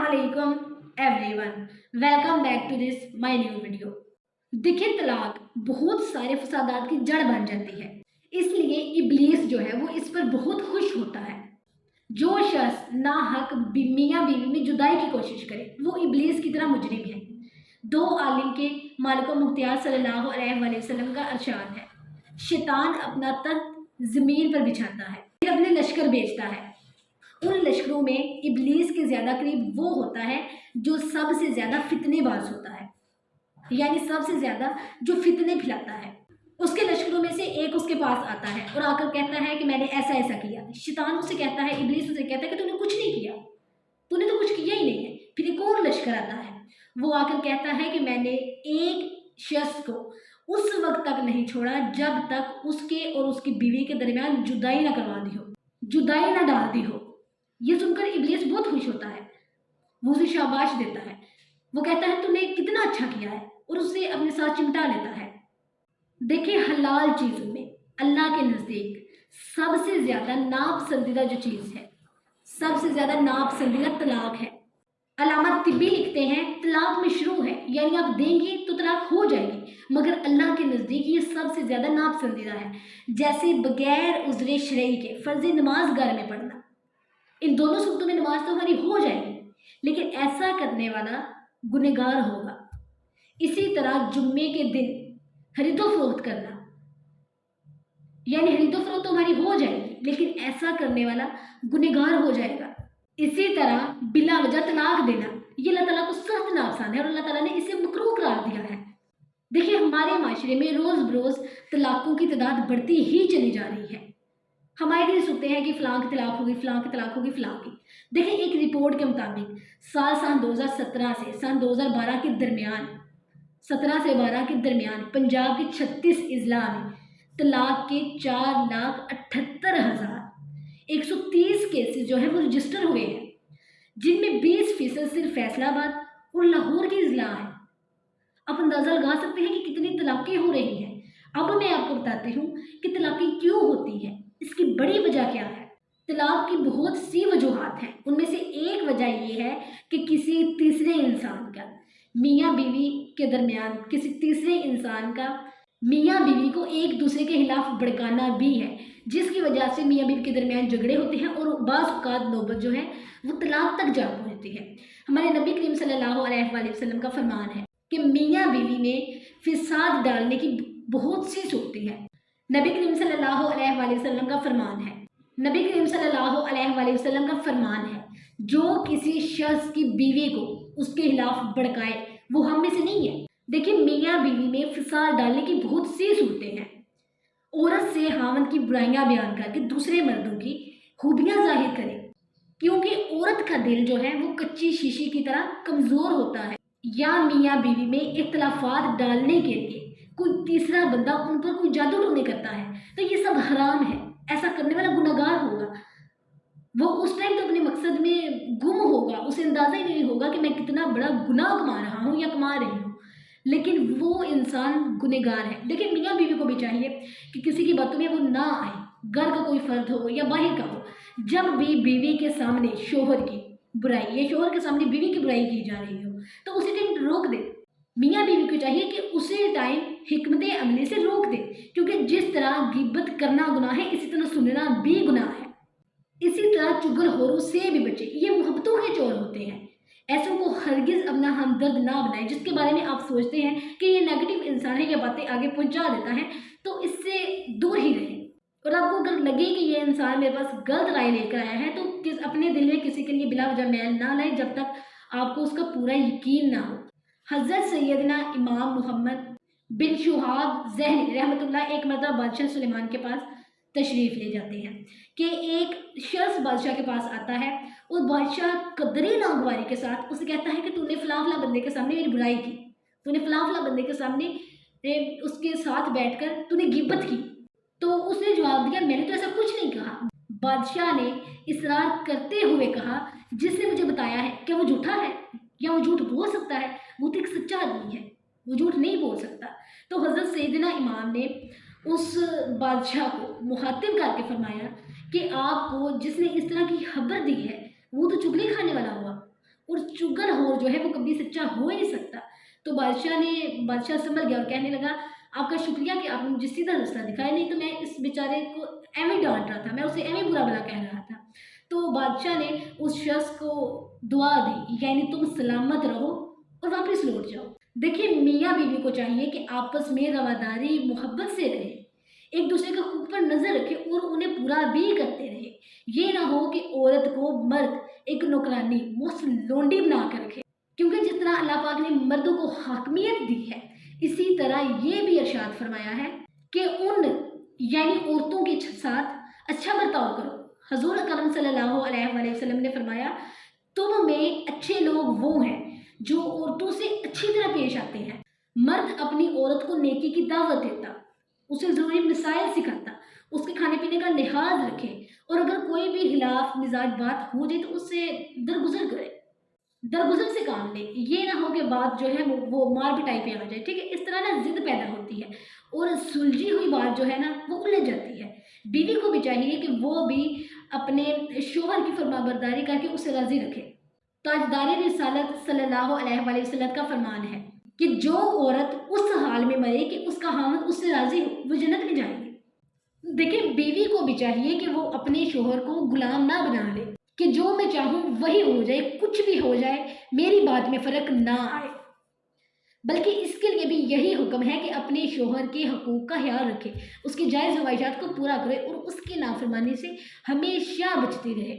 Assalamualaikum everyone. Welcome back to this my new video. देखिए तलाक बहुत सारे फसादात की जड़ बन जाती है, इसलिए इब्लीस जो है वो इस पर बहुत खुश होता है। जो शख्स नाहक मियाँ बीवी में जुदाई की कोशिश करे वो इब्लीस की तरह मुजरिम है। दो आलिम के मालिक मुख्तियार सल्लल्लाहु अलैहि वसल्लम का इरशाद है, शैतान अपना तख्त ज़मीन पर बिछाता है, फिर अपने लश्कर भेजता है। उन लश्करों में इब्लीस के ज़्यादा करीब वो होता है जो सबसे ज़्यादा फितनेबाज होता है, यानी सबसे ज़्यादा जो फितने फैलाता है। उसके लश्करों में से एक उसके पास आता है और आकर कहता है कि मैंने ऐसा ऐसा किया। शैतान उसे कहता है, इब्लीस उसे कहता है कि तूने कुछ नहीं किया, तूने तो कुछ किया ही नहीं है। फिर एक और लश्कर आता है, वो आकर कहता है कि मैंने एक शख्स को उस वक्त तक नहीं छोड़ा जब तक उसके और उसकी बीवी के दरमियान जुदाई ना करवा दी हो, जुदाई ना डाल दी हो। ये सुनकर इब्लीस बहुत खुश होता है, वो उसे शाबाश देता है। वो कहता है तूने कितना अच्छा किया है और उसे अपने साथ चिमटा लेता है। देखिए, हलाल चीज़ों में अल्लाह के नज़दीक सबसे ज़्यादा नापसंदीदा जो चीज़ है, सबसे ज़्यादा नापसंदीदा तलाक है। अलामा तिब्बी लिखते हैं तलाक मशरू है, यानी आप देंगी तो तलाक हो जाएगी, मगर अल्लाह के नज़दीक ये सबसे ज़्यादा नापसंदीदा है। जैसे बगैर उज़्र शरई के फ़र्ज़ नमाज घर में पढ़ना, इन दोनों सूरतों में नमाज तो हमारी हो जाएगी, लेकिन ऐसा करने वाला गुनहगार होगा। इसी तरह जुम्मे के दिन खरीदो फरोख्त करना, यानी खरीदो फरोख्त तो हमारी हो जाएगी, लेकिन ऐसा करने वाला गुनहगार हो जाएगा। इसी तरह बिला वजह तलाक देना, ये अल्लाह ताला को सख्त नापसंद है और अल्लाह ताला ने इसे मकरूह करार दिया है। देखिए, हमारे माशरे में रोज़ बरोज़ तलाक़ों की तादाद बढ़ती ही चली जा रही है। हमारे दिन सुनते हैं कि फ़लाँ की तलाक होगी, फ़लाँ की तलाक होगी, फ़लाँ की। देखिए, एक रिपोर्ट के मुताबिक सन 2017 से सन 2012 के दरमियान, 17 से 12 के दरमियान पंजाब के 36 अजला में तलाक के 4,78,130 केसेस जो है वो रजिस्टर हुए हैं, जिनमें 20% सिर्फ फैसलाबाद और लाहौर के अजला हैं। आप अंदाज़ा लगा सकते हैं कि कितनी तलाक़ें हो रही हैं। अब मैं आपको बताती हूँ कि तलाक़ें क्यों होती हैं, इसकी बड़ी वजह क्या है। तलाक की बहुत सी वजूहात हैं, उनमें से एक वजह ये है कि किसी तीसरे इंसान का मियाँ बीवी के दरमियान, किसी तीसरे इंसान का मियाँ बीवी को एक दूसरे के खिलाफ भड़काना भी है, जिसकी वजह से मियाँ बीवी के दरमियान झगड़े होते हैं और बाज़ औक़ात नौबत जो है वो तलाक तक जा पहुँचती है। हमारे नबी करीम सल्लल्लाहु अलैहि वसल्लम का फरमान है कि मियाँ बीवी में फिसाद डालने की बहुत सी सूरतें हैं। नबी करीम सल्लल्लाहु अलैहि वसल्लम का फरमान है, नबी करीम सल्लल्लाहु अलैहि वसल्लम का फरमान है, जो किसी शख्स की बीवी को उसके खिलाफ भड़काए वो हम में से नहीं है। देखिए, मियाँ बीवी में फिसाद डालने की बहुत सी सूरतें हैं। औरत से हामद की बुराइयां बयान करके दूसरे मर्दों की खूबियां जाहिर करे, क्योंकि औरत का दिल जो है वो कच्ची शीशी की तरह कमज़ोर होता है। या मियाँ बीवी में इख्तलाफात डालने के लिए कोई तीसरा बंदा उन पर कोई जादू टोने करता है, तो ये सब हराम है। ऐसा करने वाला गुनहगार होगा, वो उस टाइम तो अपने मकसद में गुम होगा, उसे अंदाज़ा ही नहीं होगा कि मैं कितना बड़ा गुनाह कमा रहा हूँ या कमा रही हूँ, लेकिन वो इंसान गुनहगार है। देखिए, मियाँ बीवी को भी चाहिए कि किसी की बातों में वो ना आए, घर का कोई फ़र्द हो या बाहर का हो। जब भी बीवी के सामने शोहर की बुराई या शोहर के सामने बीवी की बुराई की जा रही हो तो उसी टाइम रोक दे। मियाँ बीवी को चाहिए कि उसी टाइम हिकमत अमली से रोक दे, क्योंकि जिस तरह गिब्बत करना गुनाह है, इसी तरह सुनना भी गुनाह है। इसी तरह चुगलखोरों से भी बचे, ये मोहब्बतों के चोर होते हैं। ऐसों को हरगिज़ अपना हमदर्द ना बनाए, जिसके बारे में आप सोचते हैं कि ये नेगेटिव इंसान है, ये बातें आगे पहुंचा देता है, तो इससे दूर ही रहें। और आपको अगर लगे कि ये इंसान मेरे पास गलत राय लेकर आया है, तो अपने दिल में किसी के लिए बिला वजह मैल ना लाए जब तक आपको उसका पूरा यकीन ना हो। हज़रत सैयदना इमाम मुहम्मद बिन शुहाब ज़हनी रहमतुल्लाह एक मरतबा बादशाह सुलेमान के पास तशरीफ़ ले जाते हैं कि एक शख्स बादशाह के पास आता है और बादशाह कदरी नागवारी के साथ उसे कहता है कि तूने फ़लाँ फ़लाँ बंदे के सामने मेरी बुराई की, तूने फ़लाँ फ़लाँ बंदे के सामने उसके साथ बैठकर तूने गिब्बत की। तो उसने जवाब दिया, मैंने तो ऐसा कुछ नहीं कहा। बादशाह ने इसरार करते हुए कहा, जिसने मुझे बताया है क्या वो झूठा है या वो झूठ बोल सकता है? वो तो एक सच्चा आदमी है, वो झूठ नहीं बोल सकता। तो हज़रत सैयदना इमाम ने उस बादशाह को मुखातिब करके फरमाया कि आपको जिसने इस तरह की खबर दी है वो तो चुगली खाने वाला हुआ, और और चुगलखोर जो है वो कभी सच्चा हो ही नहीं सकता। तो बादशाह संभल गया और कहने लगा, आपका शुक्रिया कि आपने मुझे सीधा रास्ता दिखाया, नहीं तो मैं इस बेचारे को एवं डांट रहा था, मैं उसे एवं बुरा भला कह रहा था। तो बादशाह ने उस शख्स को दुआ दी, यानी तुम सलामत रहो और वापस लौट जाओ। देखिए, मियाँ बीवी को चाहिए कि आपस में रवादारी मोहब्बत से रहे, एक दूसरे के हकूक पर नजर रखे और उन्हें पूरा भी करते रहे। ये ना हो कि औरत को मर्द एक नौकरानी मुफ्त लोंडी बना कर रखे, क्योंकि जिस तरह अल्लाह पाक ने मर्दों को हाकमियत दी है, इसी तरह ये भी इरशाद फरमाया है कि उन यानी औरतों के साथ अच्छा बर्ताव करो। हजूर अकरम सल्लल्लाहु अलैहि वसल्लम ने फरमाया, तुम में अच्छे लोग वो हैं जो औरतों से अच्छी तरह पेश आते हैं। मर्द अपनी औरत को नेकी की दावत देता, उसे ज़रूरी मसाइल सिखाता, उसके खाने पीने का लिहाज रखे, और अगर कोई भी खिलाफ मिजाज बात हो जाए तो उससे दरगुजर से काम ले। ये ना हो कि बात जो है वो मार पिटाई पे आ जाए, ठीक है। इस तरह ना जिद पैदा होती है और सुलझी हुई बात जो है ना वो उलझ जाती है। बीवी को भी चाहिए कि वो भी अपने शोहर की फरमाबरदारी करके उसे राजी रखे। ताजदार रिसालत सल्लल्लाहु अलैहि वसल्लम का फरमान है कि जो औरत उस हाल में मरे कि उसका हामिद उससे राजी हो, वो जन्नत में जाएगी। देखिए, बीवी को भी चाहिए कि वो अपने शोहर को गुलाम ना बना ले, कि जो मैं चाहूँ वही हो जाए, कुछ भी हो जाए, मेरी बात में फ़र्क ना आए। बल्कि इसके लिए भी यही हुक्म है कि अपने शोहर के हकूक़ का ख्याल रखे, उसकी जायज़ ख्वाहिशात को पूरा करे और उसकी नाफरमानी से हमेशा बचती रहे।